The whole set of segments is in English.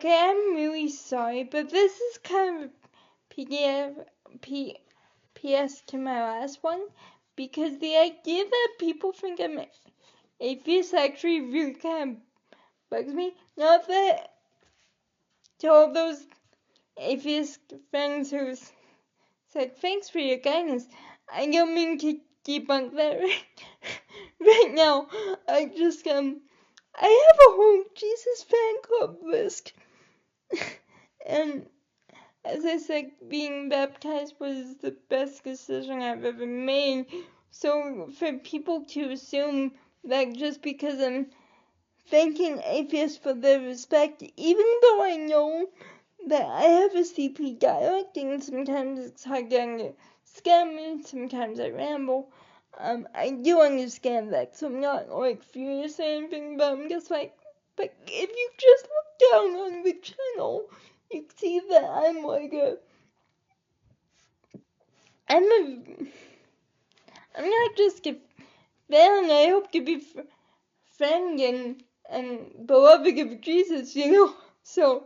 Okay, I'm really sorry, but this is kind of PS to my last one, because the idea that people think I'm atheist actually really kind of bugs me. Not that to all those atheist friends who said thanks for your kindness, I don't mean to debunk that right now. I just I have a whole Jesus fan club list, and as I said, being baptized was the best decision I've ever made. So for people to assume that just because I'm thanking atheists for their respect, even though I know that I have a CP dialect and sometimes it's hard to understand me, sometimes I ramble, I do understand that, so I'm not like furious or anything, but I'm just like, but if you just look down on the channel, you see that I'm not just a fan, I hope to be friend and beloved of Jesus, so,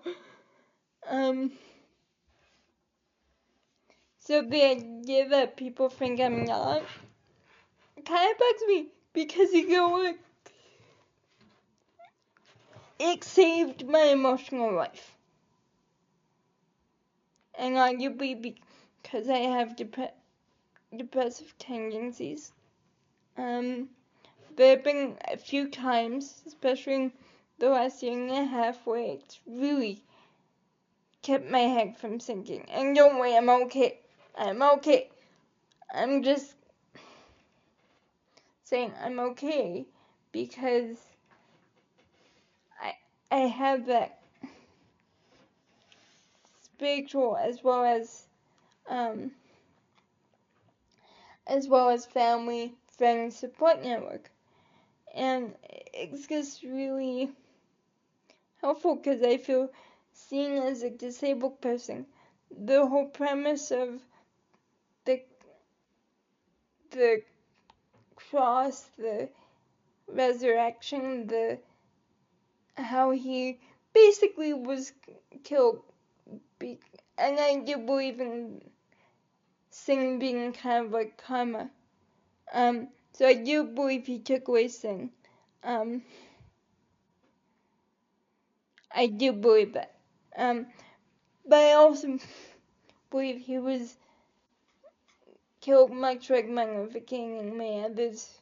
so the idea that people think I'm not kind of bugs me, because like, it saved my emotional life. And arguably because I have depressive tendencies. There have been a few times, especially in the last year and a half, where it's really kept my head from sinking. And don't worry, I'm okay. I'm okay. I'm just saying I'm okay because I have that spiritual as well as family, friend support network. And it's just really helpful because I feel seen as a disabled person. The whole premise of the cross, the resurrection, how he basically was killed, and I do believe in sin being kind of like karma. So I do believe he took away sin. I do believe that. But I also believe he was killed much like Martin Luther King and many others,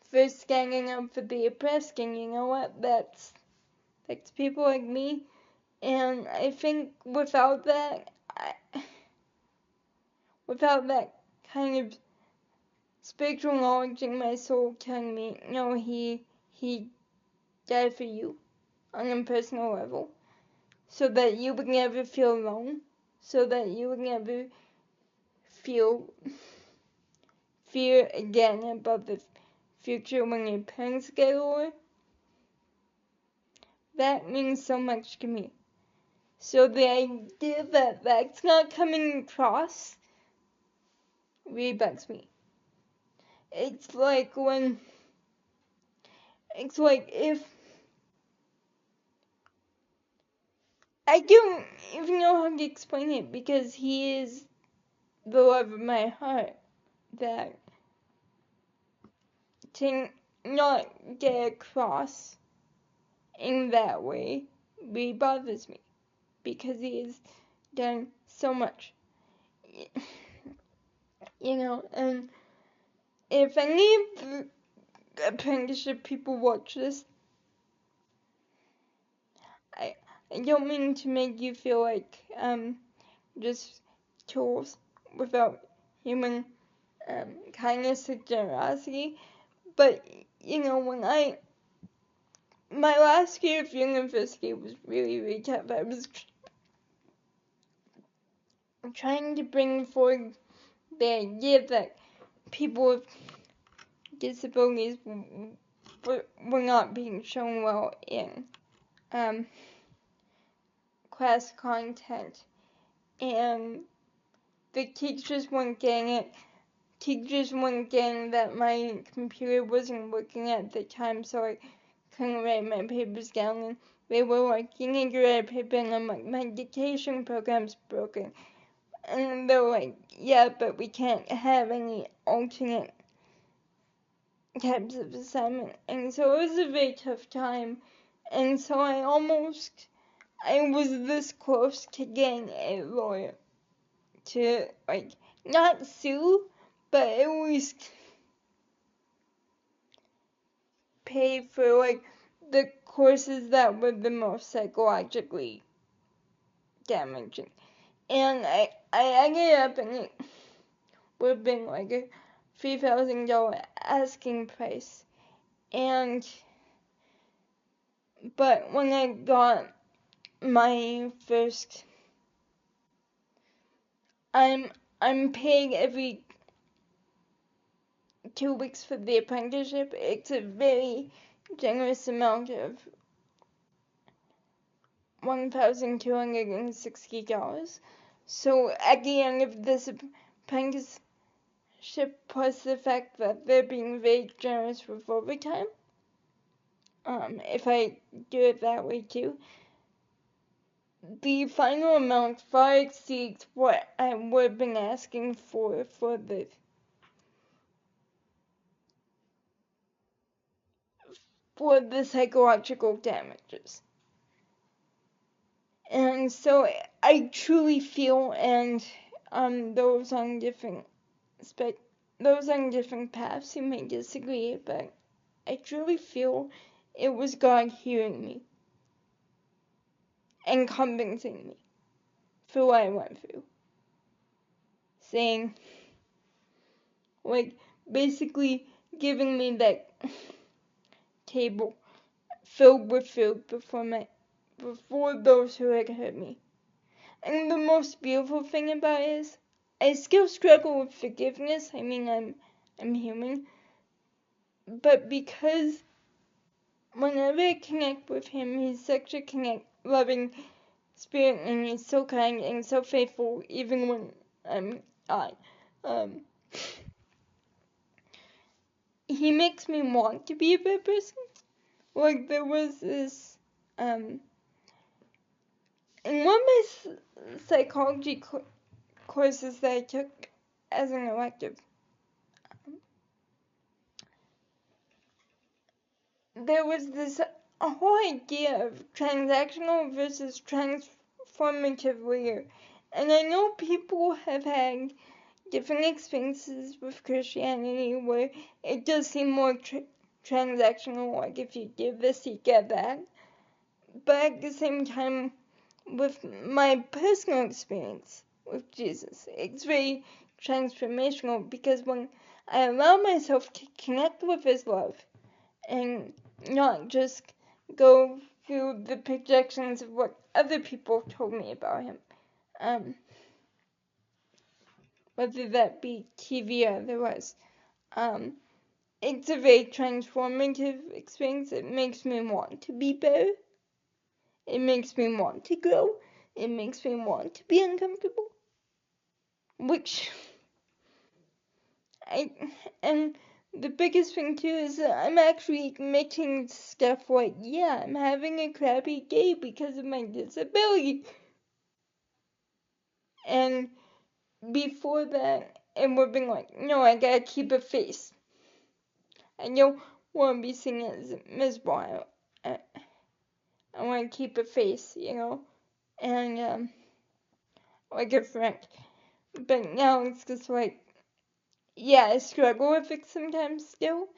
for standing up for the oppressed, and you know what? That's people like me, and I think without that kind of spiritual knowledge in my soul telling me, no, he died for you on a personal level, so that you would never feel alone, so that you would never feel fear again about the future when your parents get older. That means so much to me. So the idea that that's not coming across really bugs me. It's like if I don't even know how to explain it, because he is the love of my heart, that to not get across in that way really bothers me, because he has done so much. And if any of the apprenticeship people watch this, I don't mean to make you feel like just tools without human kindness or generosity, but when my last year of university was really, really tough. I was trying to bring forward the idea that people with disabilities were not being shown well in class content, and the teachers weren't getting it. Teachers weren't getting that my computer wasn't working at the time, so I couldn't write my papers down, and they were like, you need to write a paper, and I'm like, my dictation program's broken. And they're like, yeah, but we can't have any alternate types of assignment. And so it was a very tough time. And so I was this close to getting a lawyer to, like, not sue, but at least pay for, like, the courses that were the most psychologically damaging. And I ended up, and it would have been like a $3,000 asking price. But when I got my first, I'm paid every 2 weeks for the apprenticeship. It's a very generous amount of $1,260. So at the end of this apprenticeship, plus the fact that they're being very generous with overtime, if I do it that way too, the final amount far exceeds what I would have been asking for the psychological damages. And so I truly feel, and those on different paths who may disagree, but I truly feel it was God hearing me and compensating me for what I went through. Saying, like, basically giving me that table filled with food before those who had hurt me. And the most beautiful thing about it is, I still struggle with forgiveness. I mean, I'm human. But because whenever I connect with him, he's such a loving spirit, and he's so kind and so faithful, even when I'm not. He makes me want to be a better person. Like, there was this, in one of my psychology courses that I took as an elective, there was this whole idea of transactional versus transformative leader. And I know people have had different experiences with Christianity where it does seem more transactional, like if you give this, you get that. But at the same time, with my personal experience with Jesus, it's very transformational, because when I allow myself to connect with his love and not just go through the projections of what other people told me about him, whether that be TV or otherwise, it's a very transformative experience. It makes me want to be better. It makes me want to grow. It makes me want to be uncomfortable. Which and the biggest thing too is that I'm actually admitting stuff like, yeah, I'm having a crappy day because of my disability. And before that, it would have been like, no, I gotta keep a face. I don't want to be seen as miserable. I want to keep a face, and like a friend. But now it's just like, yeah, I struggle with it sometimes still,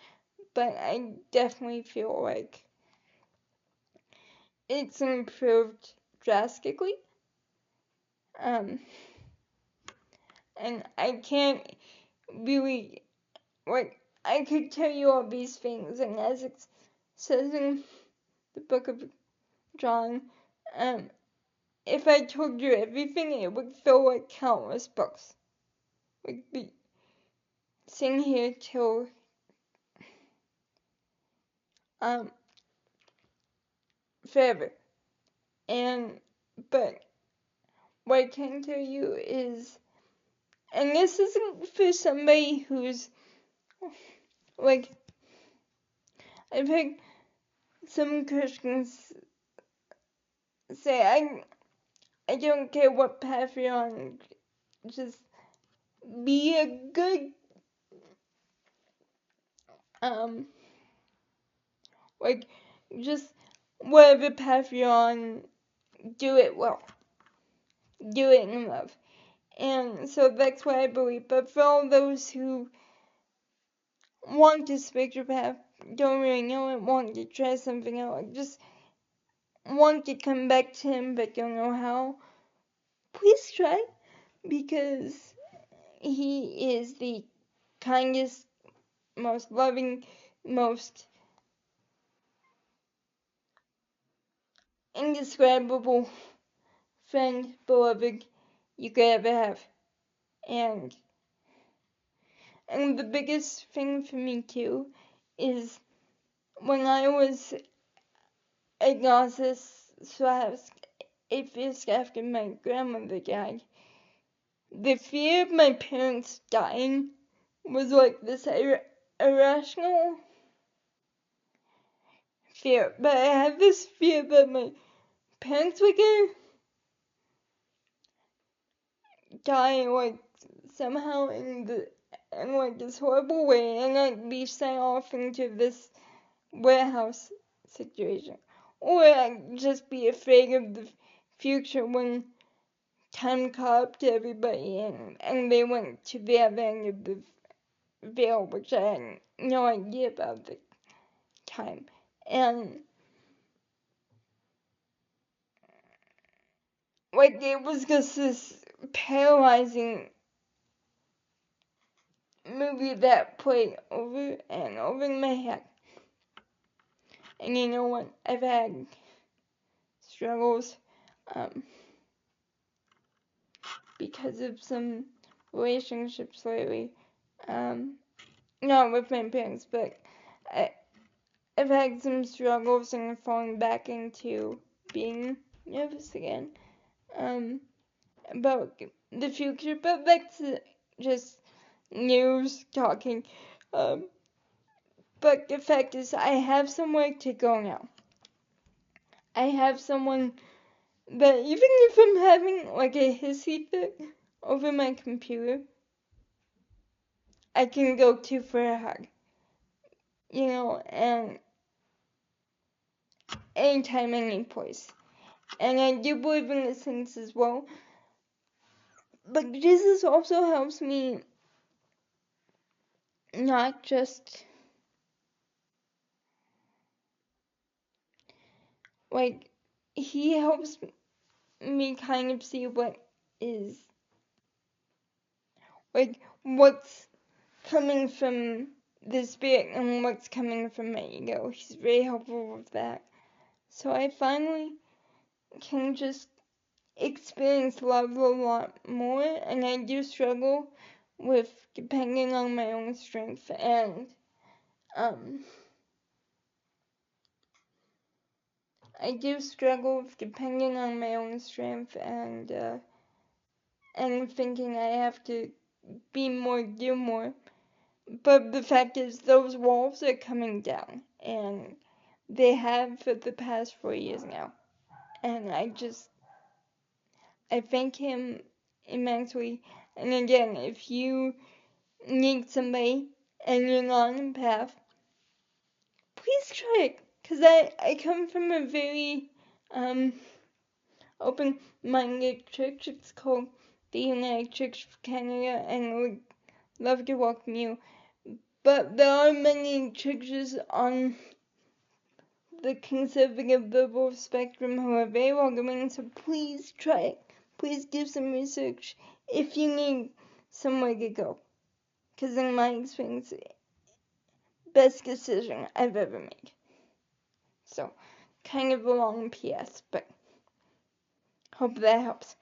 but I definitely feel like it's improved drastically. And I can't really, like, I could tell you all these things, and as it says in the book of John, if I told you everything, it would fill like countless books. We'd be sitting here till forever. But what I can tell you is, and this isn't for somebody who's like, I've heard some Christians say I don't care what path you're on, just be a good, like, just whatever path you're on, do it well. Do it in love. And so that's what I believe. But for all those who want to spiritual path, don't really know it, want to try something out, just want to come back to him but don't know how, please try, because he is the kindest, most loving, most indescribable friend, beloved you could ever have. And the biggest thing for me too is when I was agnostic / atheist after my grandmother died, the fear of my parents dying was like this irrational fear. But I had this fear that my parents were gonna die, like, somehow in like this horrible way, and I'd be sent off into this warehouse situation. Or I'd just be afraid of the future when time caught up to everybody and they went to the other end of the veil, which I had no idea about at the time. And like, it was just this paralyzing movie that played over and over in my head. And you know what? I've had struggles because of some relationships lately. Not with my parents, but I've had some struggles and falling back into being nervous again about the future. But that's just news talking. But the fact is, I have somewhere to go now. I have someone that, even if I'm having like a hissy fit over my computer, I can go to for a hug. You know, and anytime, any place. And I do believe in the saints as well. But Jesus also helps me not just, like, he helps me kind of see what is, like, what's coming from the spirit and what's coming from my ego. He's very helpful with that. So I finally can just experience love a lot more, and I do struggle with depending on my own strength, and I do struggle with depending on my own strength and thinking I have to be more, do more. But the fact is, those walls are coming down, and they have for the past 4 years now. And I thank him immensely. And again, if you need somebody and you're not on the path, please try it. Because I come from a very open-minded church. It's called the United Church of Canada, and I would love to welcome you. But there are many churches on the conservative liberal spectrum who are very welcoming, so please try it. Please do some research if you need somewhere to go. Because in my experience, best decision I've ever made. So, kind of a long PS, but hope that helps.